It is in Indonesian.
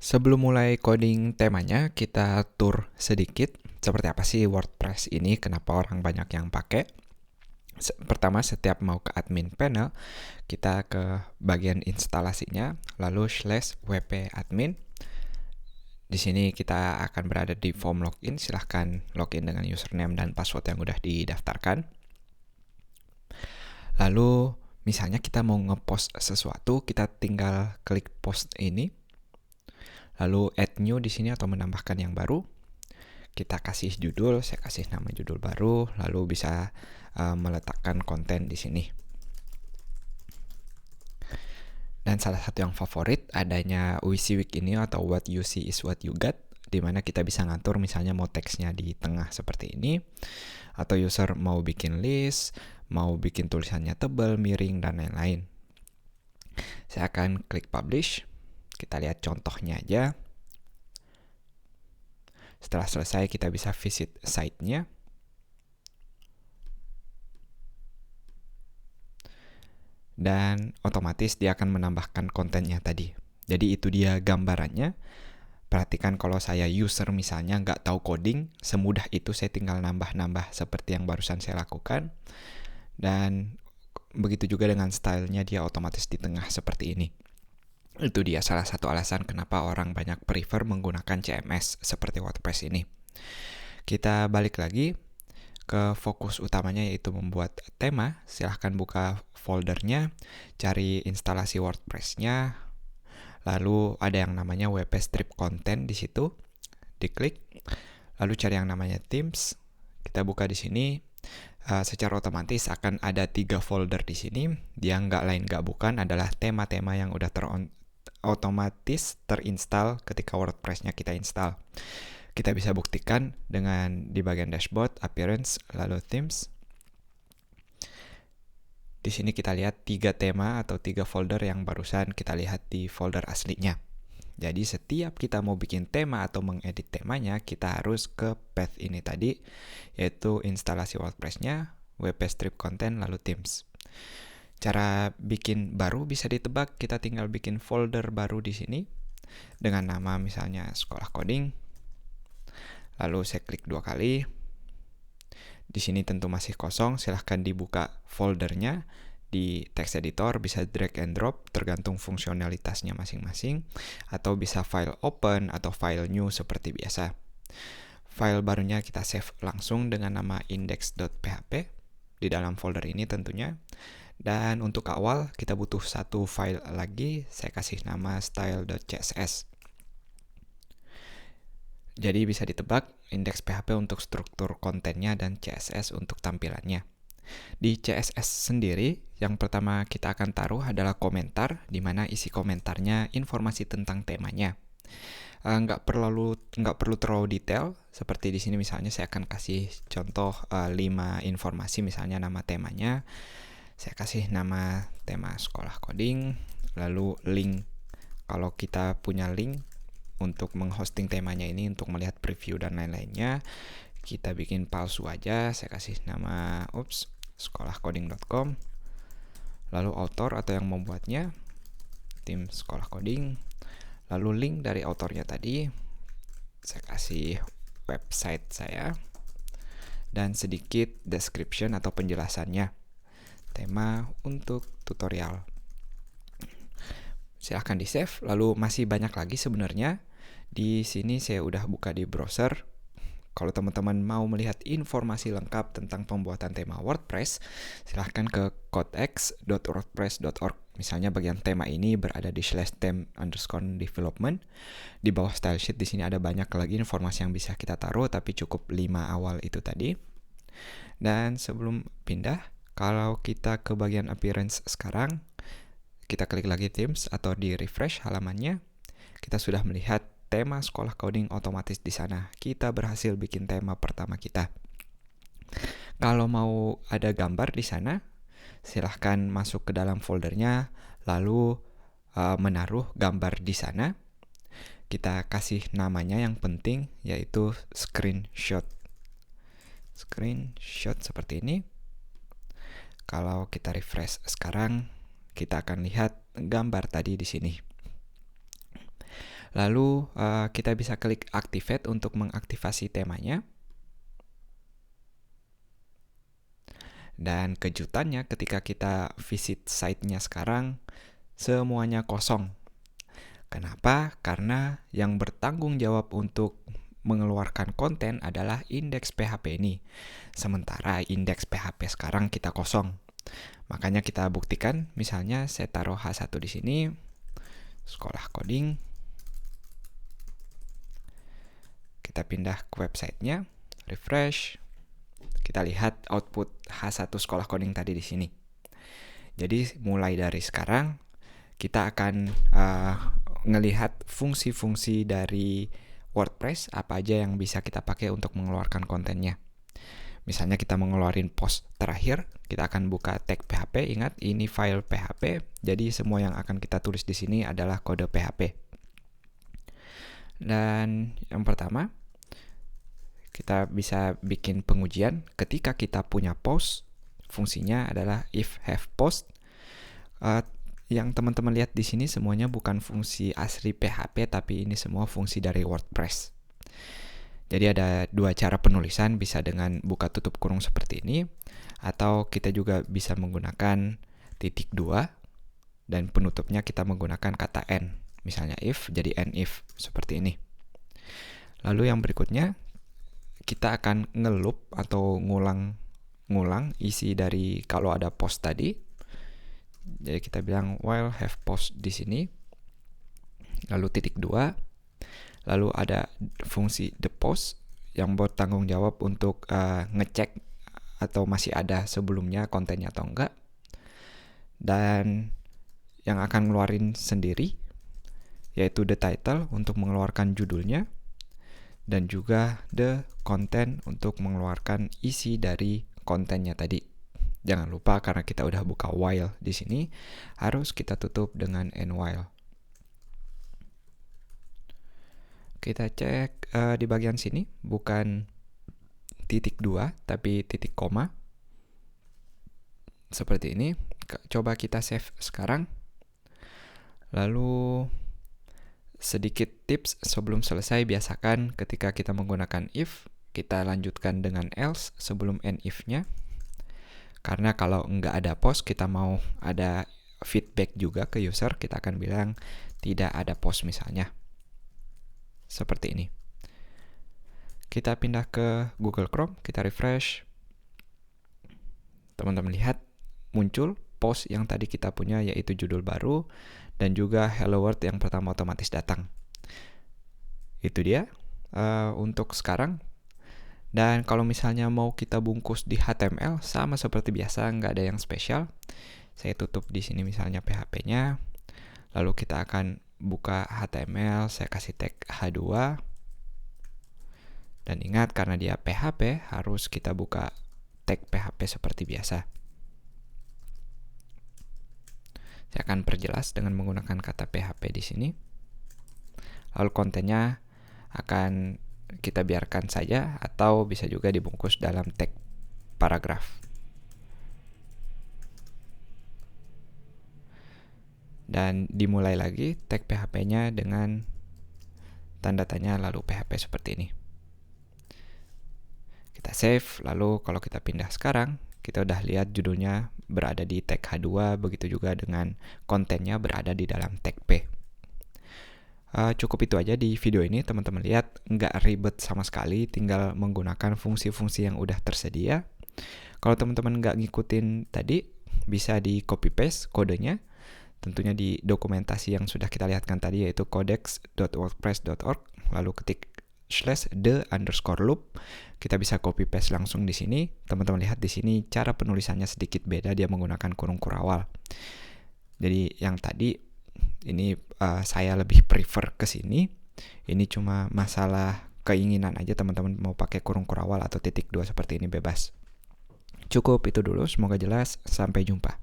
Sebelum mulai coding temanya, kita tur sedikit seperti apa sih WordPress ini, kenapa orang banyak yang pakai. Pertama, setiap mau ke admin panel, kita ke bagian instalasinya, lalu /wp admin. Di sini kita akan berada di form login, silahkan login dengan username dan password yang udah didaftarkan. Lalu, misalnya kita mau ngepost sesuatu, kita tinggal klik post ini. Lalu add new di sini atau menambahkan yang baru. Kita kasih judul, saya kasih nama judul baru, lalu bisa meletakkan konten di sini. Dan salah satu yang favorit adanya WYSIWYG ini atau what you see is what you get, di mana kita bisa ngatur misalnya mau teksnya di tengah seperti ini, atau user mau bikin list, mau bikin tulisannya tebal, miring, dan lain-lain. Saya akan klik publish, kita lihat contohnya aja. Setelah selesai kita bisa visit site-nya. Dan otomatis dia akan menambahkan kontennya tadi. Jadi itu dia gambarannya. Perhatikan kalau saya user misalnya nggak tahu coding, semudah itu saya tinggal nambah-nambah seperti yang barusan saya lakukan. Dan begitu juga dengan stylenya, dia otomatis di tengah seperti ini. Itu dia salah satu alasan kenapa orang banyak prefer menggunakan CMS seperti WordPress ini. Kita balik lagi ke fokus utamanya, yaitu membuat tema. Silahkan buka foldernya, cari instalasi WordPress-nya, lalu ada yang namanya WP Strip Content di situ, diklik, lalu cari yang namanya Themes, kita buka di sini. Secara otomatis akan ada 3 folder di sini. Dia nggak bukan adalah tema-tema yang udah otomatis terinstall ketika WordPress-nya kita install. Kita bisa buktikan dengan di bagian dashboard, appearance, lalu themes. Di sini kita lihat 3 tema atau 3 folder yang barusan kita lihat di folder aslinya. Jadi setiap kita mau bikin tema atau mengedit temanya, kita harus ke path ini tadi, yaitu instalasi WordPress-nya, WP Strip Content, lalu themes. Cara bikin baru bisa ditebak, kita tinggal bikin folder baru di sini dengan nama misalnya sekolah coding. Lalu saya klik 2 kali. Di sini tentu masih kosong, silahkan dibuka foldernya di text editor, bisa drag and drop tergantung fungsionalitasnya masing-masing, atau bisa file open atau file new seperti biasa. File barunya kita save langsung dengan nama index.php di dalam folder ini tentunya. Dan untuk awal kita butuh satu file lagi, saya kasih nama style.css. Jadi bisa ditebak, index.php untuk struktur kontennya dan CSS untuk tampilannya. Di CSS sendiri, yang pertama kita akan taruh adalah komentar, di mana isi komentarnya informasi tentang temanya. Nggak perlu terlalu detail, seperti di sini misalnya saya akan kasih contoh 5 informasi, misalnya nama temanya. Saya kasih nama tema sekolah coding, lalu link. Kalau kita punya link untuk menghosting temanya ini, untuk melihat preview dan lain-lainnya, kita bikin palsu aja. Saya kasih nama sekolahcoding.com, lalu author atau yang membuatnya tim sekolah coding, lalu link dari autornya tadi, saya kasih website saya, dan sedikit description atau penjelasannya, tema untuk tutorial. Silahkan di save. Lalu masih banyak lagi sebenarnya. Di sini saya udah buka di browser. Kalau teman-teman mau melihat informasi lengkap tentang pembuatan tema WordPress, silahkan ke codex.wordpress.org. Misalnya bagian tema ini berada di /theme_development. Di bawah style sheet di sini ada banyak lagi informasi yang bisa kita taruh, tapi cukup 5 awal itu tadi. Dan sebelum pindah, kalau kita ke bagian appearance sekarang, kita klik lagi themes atau di refresh halamannya, kita sudah melihat tema sekolah coding otomatis di sana. Kita berhasil bikin tema pertama kita. Kalau mau ada gambar di sana, silahkan masuk ke dalam foldernya, lalu menaruh gambar di sana. Kita kasih namanya yang penting, yaitu screenshot. Screenshot seperti ini. Kalau kita refresh sekarang, kita akan lihat gambar tadi di sini. Lalu kita bisa klik activate untuk mengaktifasi temanya. Dan kejutannya ketika kita visit site-nya sekarang, semuanya kosong. Kenapa? Karena yang bertanggung jawab untuk mengeluarkan konten adalah indeks PHP ini. Sementara indeks PHP sekarang kita kosong. Makanya kita buktikan, misalnya saya taruh H1 di sini, sekolah coding. Kita pindah ke websitenya, refresh. Kita lihat output H1 sekolah coding tadi di sini. Jadi mulai dari sekarang kita akan ngelihat fungsi-fungsi dari WordPress apa aja yang bisa kita pakai untuk mengeluarkan kontennya. Misalnya kita mengeluarkan post terakhir, kita akan buka tag PHP. Ingat, ini file PHP, jadi semua yang akan kita tulis di sini adalah kode PHP. Dan yang pertama, kita bisa bikin pengujian. Ketika kita punya post, fungsinya adalah if have post. Yang teman-teman lihat di sini semuanya bukan fungsi asli PHP, tapi ini semua fungsi dari WordPress. Jadi ada dua cara penulisan, bisa dengan buka tutup kurung seperti ini, atau kita juga bisa menggunakan titik 2 dan penutupnya kita menggunakan kata n. Misalnya if, jadi n if, seperti ini. Lalu yang berikutnya, kita akan ngeloop atau ngulang isi dari kalau ada post tadi. Jadi kita bilang while have post di sini, lalu titik 2, lalu ada fungsi the post yang bertanggung jawab untuk ngecek atau masih ada sebelumnya kontennya atau enggak, dan yang akan ngeluarin sendiri yaitu the title untuk mengeluarkan judulnya, dan juga the content untuk mengeluarkan isi dari kontennya tadi. Jangan lupa karena kita udah buka while di sini, harus kita tutup dengan end while. Kita cek di bagian sini bukan titik 2 tapi titik koma. Seperti ini. Coba kita save sekarang. Lalu sedikit tips sebelum selesai, biasakan ketika kita menggunakan if, kita lanjutkan dengan else sebelum end if-nya. Karena kalau nggak ada post, kita mau ada feedback juga ke user, kita akan bilang tidak ada post misalnya. Seperti ini. Kita pindah ke Google Chrome, kita refresh. Teman-teman lihat muncul post yang tadi kita punya, yaitu judul baru dan juga hello world yang pertama otomatis datang. Itu dia untuk sekarang. Dan kalau misalnya mau kita bungkus di HTML, sama seperti biasa, nggak ada yang spesial. Saya tutup di sini misalnya PHP-nya. Lalu kita akan buka HTML, saya kasih tag H2. Dan ingat, karena dia PHP, harus kita buka tag PHP seperti biasa. Saya akan perjelas dengan menggunakan kata PHP di sini. Lalu kontennya akan kita biarkan saja, atau bisa juga dibungkus dalam tag paragraf. Dan dimulai lagi tag PHP-nya dengan tanda tanya lalu PHP seperti ini. Kita save, lalu kalau kita pindah sekarang, kita udah lihat judulnya berada di tag H2, begitu juga dengan kontennya berada di dalam tag P. Cukup itu aja di video ini, teman-teman lihat nggak ribet sama sekali, tinggal menggunakan fungsi-fungsi yang udah tersedia. Kalau teman-teman nggak ngikutin tadi, bisa di copy paste kodenya, tentunya di dokumentasi yang sudah kita lihatkan tadi, yaitu codex.wordpress.org, lalu ketik /the_loop. Kita bisa copy paste langsung di sini. Teman-teman lihat di sini cara penulisannya sedikit beda, dia menggunakan kurung kurawal. Jadi yang tadi ini saya lebih prefer ke sini. Ini cuma masalah keinginan aja, teman-teman mau pakai kurung kurawal atau titik 2 seperti ini bebas. Cukup itu dulu, semoga jelas. Sampai jumpa.